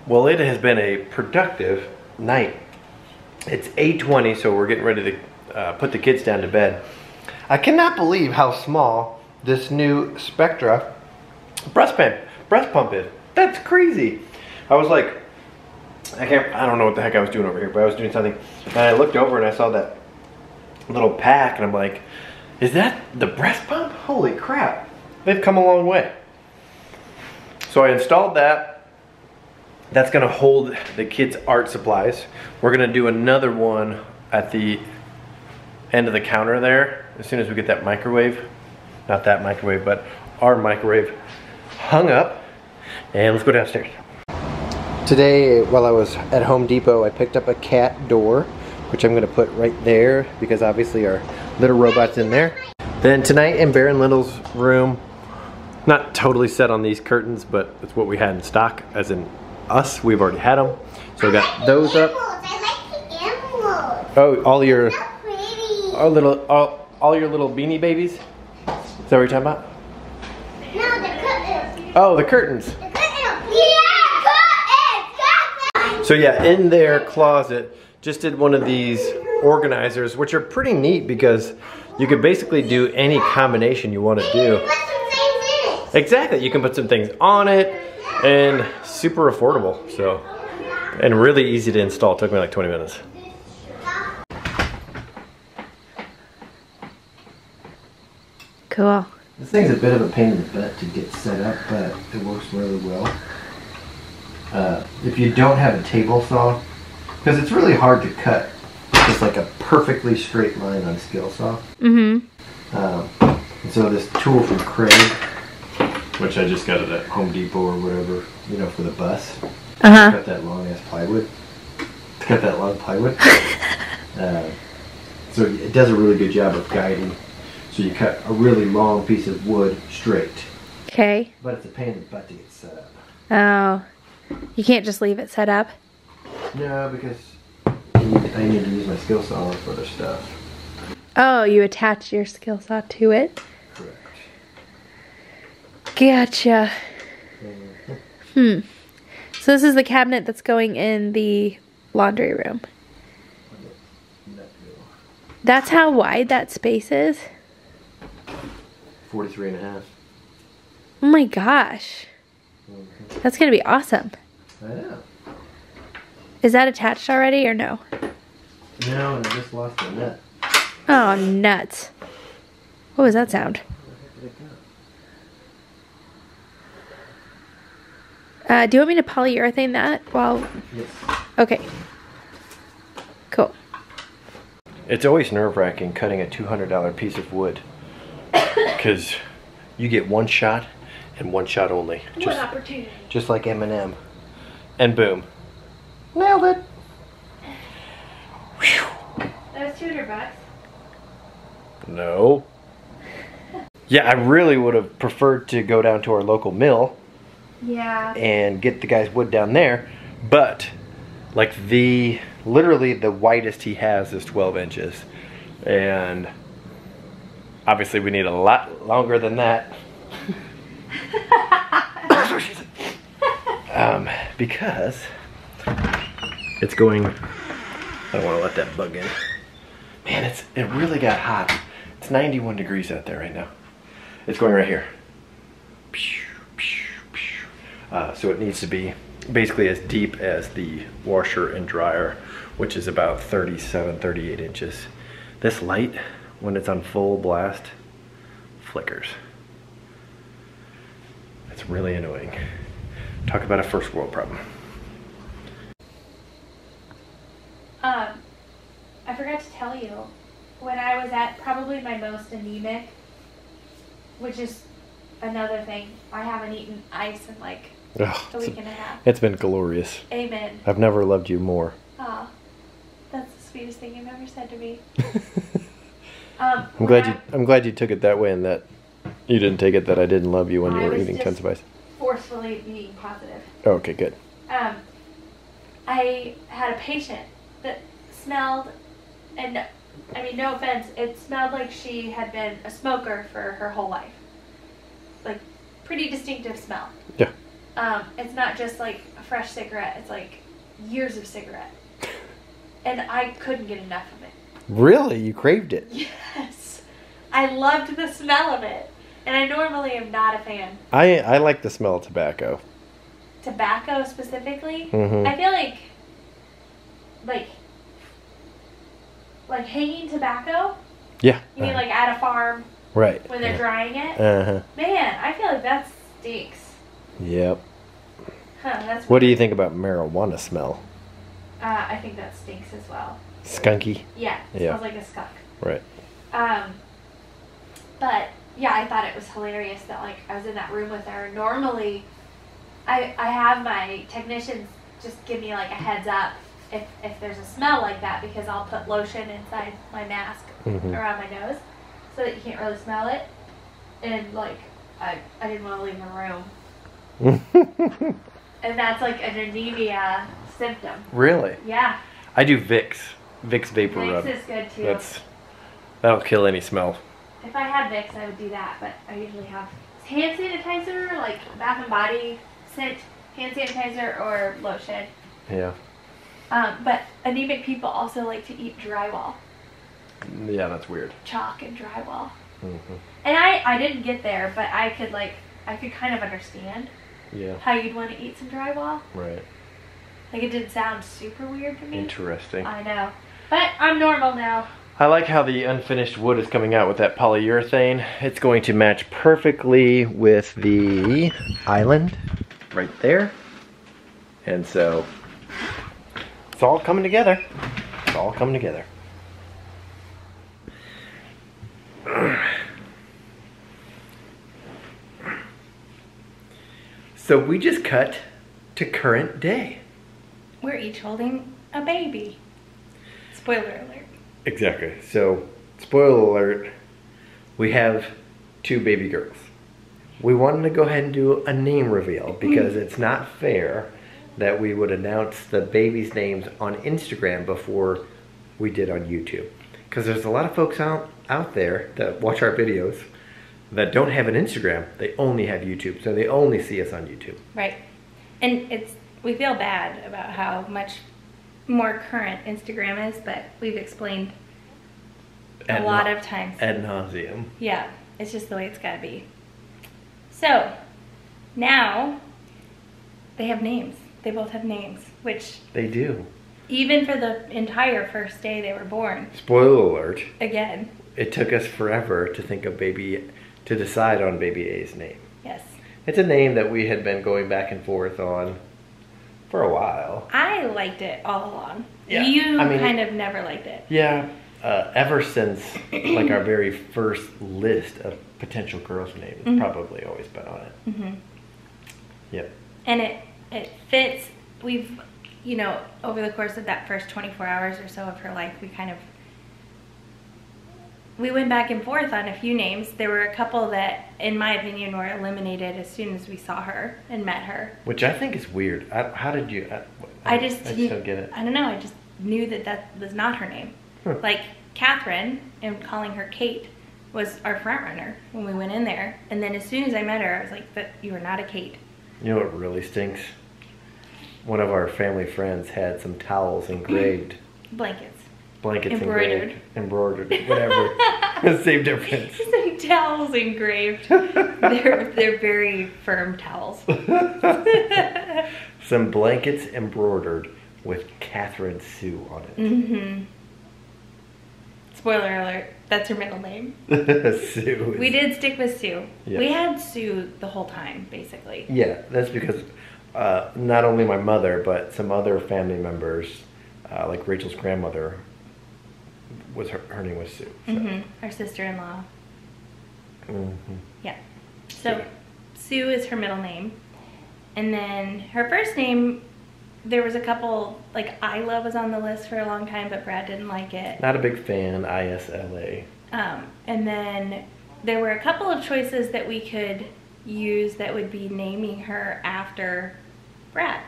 Well, it has been a productive night. It's 8:20, so we're getting ready to put the kids down to bed. I cannot believe how small this new Spectra breast pump is. That's crazy. I was like, I don't know what the heck I was doing over here, but I was doing something, and I looked over and I saw that little pack, and I'm like, is that the breast pump? Holy crap. They've come a long way. So I installed that. That's gonna hold the kids' art supplies. We're gonna do another one at the end of the counter there as soon as we get that microwave, not that microwave, but our microwave hung up. And let's go downstairs. Today, while I was at Home Depot, I picked up a cat door, which I'm gonna put right there because obviously our little robot's in there. Then tonight in Berend Lyndle's room, not totally set on these curtains, but it's what we had in stock, as in us, we've already had them. So we got those up. I like the animals. Oh, all your All your little beanie babies? Is that what you're talking about? No, the curtains. Oh, the curtains. The curtains. Yeah, curtains. So yeah, in their closet, just did one of these organizers, which are pretty neat because you could basically do any combination you want to do. Put some things in it. Exactly, you can put some things on it, and super affordable, so, and really easy to install. It took me like 20 minutes. Cool. This thing's a bit of a pain in the butt to get set up, but it works really well. If you don't have a table saw, because it's really hard to cut just like a perfectly straight line on a skill saw. Mm-hmm. And so this tool from Craig, which I just got it at Home Depot or whatever, you know, for the bus. Cut that long ass plywood. Cut that long plywood. So it does a really good job of guiding. So you cut a really long piece of wood straight. Okay. But it's a pain in the butt to get set up. Oh. You can't just leave it set up? No, because I need to use my skill saw for other stuff. Oh, you attach your skill saw to it? Correct. Gotcha. So this is the cabinet that's going in the laundry room. That's how wide that space is? 43 and a half. Oh my gosh. That's gonna be awesome. I know. Is that attached already or no? No, and I just lost the nut. Oh, nuts. What was that sound? Do you want me to polyurethane that while... Yes. Okay. Cool. It's always nerve-wracking cutting a $200 piece of wood. Because you get one shot and one shot only. What opportunity. Just like Eminem. And boom. Nailed it. Whew. That was $200. No. Yeah, I really would have preferred to go down to our local mill. Yeah. And get the guy's wood down there. But, like literally the widest he has is 12 inches. And obviously we need a lot longer than that. Because it's going, I don't want to let that bug in. Man, it really got hot. It's 91 degrees out there right now. It's going right here. So it needs to be basically as deep as the washer and dryer, which is about 37, 38 inches. This light, when it's on full blast, flickers. It's really annoying. Talk about a first world problem. I forgot to tell you, when I was at probably my most anemic, which is another thing, I haven't eaten ice in like a week and a half. It's been glorious. Amen. I've never loved you more. Oh, that's the sweetest thing you've ever said to me. I'm glad you took it that way, and that You didn't take it that I didn't love you when you I were was eating just tons of ice? forcefully being positive. Oh, okay, good. I had a patient that smelled, and I mean, no offense, it smelled like she had been a smoker for her whole life. Like, pretty distinctive smell. Yeah. It's not just like a fresh cigarette, it's like years of cigarette. And I couldn't get enough of it. Really? You craved it? Yes. I loved the smell of it. And I normally am not a fan. I like the smell of tobacco. Tobacco specifically? Mm-hmm. I feel like hanging tobacco? Yeah. You mean like at a farm Right. when they're drying it? Uh-huh. Man, I feel like that stinks. Yep. Huh, that's What do you think about marijuana smell? I think that stinks as well. Skunky? Yeah, it Yeah. smells like a skunk. Right. But yeah, I thought it was hilarious that like I was in that room with her. Normally, I have my technicians just give me like a heads up if there's a smell like that, because I'll put lotion inside my mask around my nose so that you can't really smell it. And like I didn't want to leave the room. And that's like an anemia symptom. Really? Yeah. I do Vicks. Vicks Vapor Rub. Vicks is good too. That'll kill any smell. If I had Vicks, I would do that, but I usually have hand sanitizer, like Bath and Body scent hand sanitizer, or lotion. Yeah. But anemic people also like to eat drywall. Yeah, that's weird. Chalk and drywall. Mm-hmm. And I didn't get there, but I could kind of understand Yeah. how you'd want to eat some drywall. Right. Like, it didn't sound super weird to me. Interesting. I know. But I'm normal now. I like how the unfinished wood is coming out with that polyurethane. It's going to match perfectly with the island right there. And so it's all coming together. It's all coming together. So we just cut to current day. We're each holding a baby. Spoiler alert. Exactly. So, spoiler alert, we have 2 baby girls. We wanted to go ahead and do a name reveal because it's not fair that we would announce the babies' names on Instagram before we did on YouTube. Because there's a lot of folks out there that watch our videos that don't have an Instagram. They only have YouTube, so they only see us on YouTube. Right. And we feel bad about how much more current Instagram is, but we've explained a lot of times. Ad nauseum. Yeah, it's just the way it's got to be. So, now they have names. They both have names, which They do. even for the entire first day they were born, Spoiler alert. again, It took us forever to decide on baby A's name. yes. It's a name that we had been going back and forth on for a while. I liked it all along. Yeah, You I mean, kind of never liked it. Yeah, ever since like our very first list of potential girls' names, it's probably always been on it. Mm-hmm. Yep. And it fits. We've, over the course of that first 24 hours or so of her life, we went back and forth on a few names. There were a couple that, in my opinion, were eliminated as soon as we saw her and met her. Which I think is weird. How did you? I just don't get it. I don't know. I just knew that was not her name. Like Catherine, and calling her Kate, was our front runner when we went in there. And then as soon as I met her, I was like, "But you are not a Kate." You know what really stinks? One of our family friends had some towels engraved. Blankets. Blankets Embroidered. Embroidered, whatever. Same difference. Some towels engraved. They're very firm towels. Some blankets embroidered with Catherine Sue on it. Mm-hmm. Spoiler alert, that's her middle name. Sue. We did stick with Sue. Yes. We had Sue the whole time, basically. Yeah, that's because not only my mother, but some other family members, like Rachel's grandmother, her name was Sue. So. Mm-hmm. Our sister-in-law. Mm-hmm. Yeah. So Sue is her middle name. And then her first name, there was a couple, like Isla was on the list for a long time, but Brad didn't like it. Not a big fan, Isla. And then there were a couple of choices that we could use that would be naming her after Brad.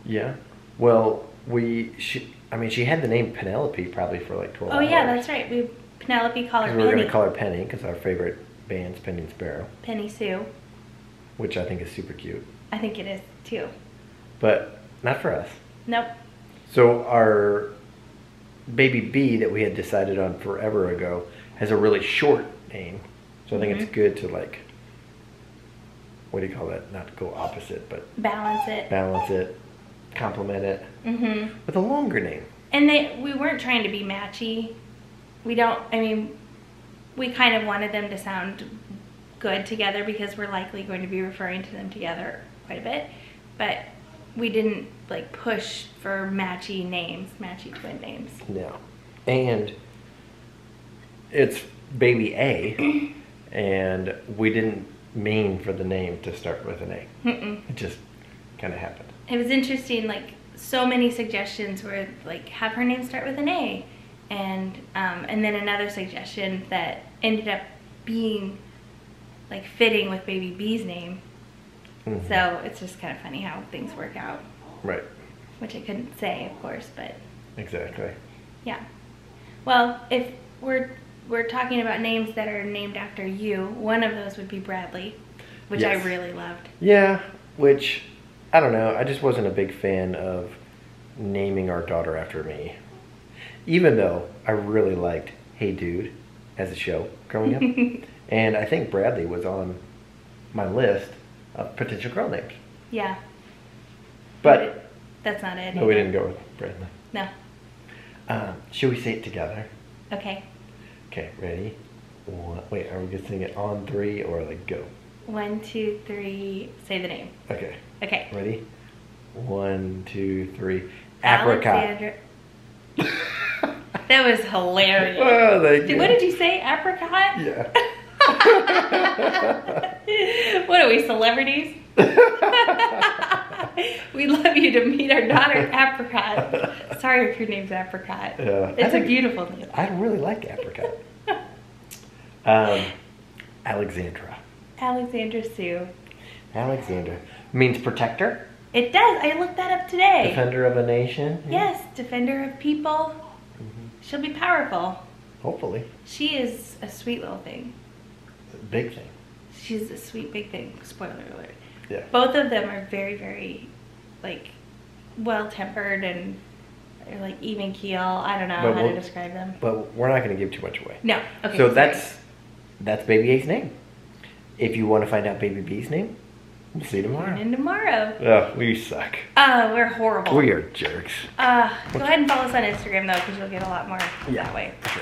Yeah. Well, she had the name Penelope probably for like 12 Oh hours. yeah, that's right. Penelope called her We were Penny. going to call her Penny because our favorite band's Penny and Sparrow, Penny Sue. which I think is super cute. I think it is too. But not for us. Nope. So our baby B that we had decided on forever ago has a really short name. So I think it's good to like, what do you call that? Not go opposite, but Balance it. Complement it Mm-hmm. with a longer name. And we weren't trying to be matchy. We kind of wanted them to sound good together because we're likely going to be referring to them together quite a bit. But we didn't like push for matchy names, matchy twin names. No. And it's baby A, and we didn't mean for the name to start with an A. It just kind of happened. It was interesting, like so many suggestions were like have her name start with an A, and then another suggestion that ended up being like fitting with baby B's name. Mhm. So it's just kind of funny how things work out, Right. which I couldn't say, of course, but Exactly. yeah. Well, if we're talking about names that are named after you, one of those would be Bradley, which Yes. I really loved. Yeah, which, I don't know, I just wasn't a big fan of naming our daughter after me. Even though I really liked Hey Dude as a show growing up. And I think Bradley was on my list of potential girl names. Yeah. But that's not it. no, we didn't go with Bradley. No. Should we say it together? Okay. Okay, ready? Wait, are we going to sing it on 3 or like go? 1, 2, 3. Say the name. Okay, Okay. ready? 1, 2, 3. Apricot. Alexandra. That was hilarious. Oh, thank you. What did you say? Apricot? Yeah. What are we, celebrities? We'd love you to meet our daughter, Apricot. Sorry if your name's Apricot. Yeah. It's a beautiful name. I really like apricot. Alexandra. Alexandra Sue. Alexandra means protector, It does. I looked that up today. defender of a nation. Yes, defender of people. She'll be powerful. Hopefully. She is a sweet little thing. Big thing. She's a sweet big thing. Spoiler alert. Yeah. Both of them are very, very, like, well-tempered and like even keel. I don't know But how to we'll- describe them. But we're not going to give too much away. No. Okay. So sorry. that's Baby A's name. If you want to find out Baby B's name, we'll see you Tune tomorrow. in tomorrow. Oh, we suck. We're horrible. We are jerks. Go ahead and follow us on Instagram though, because you'll get a lot more Yeah, that way. sure.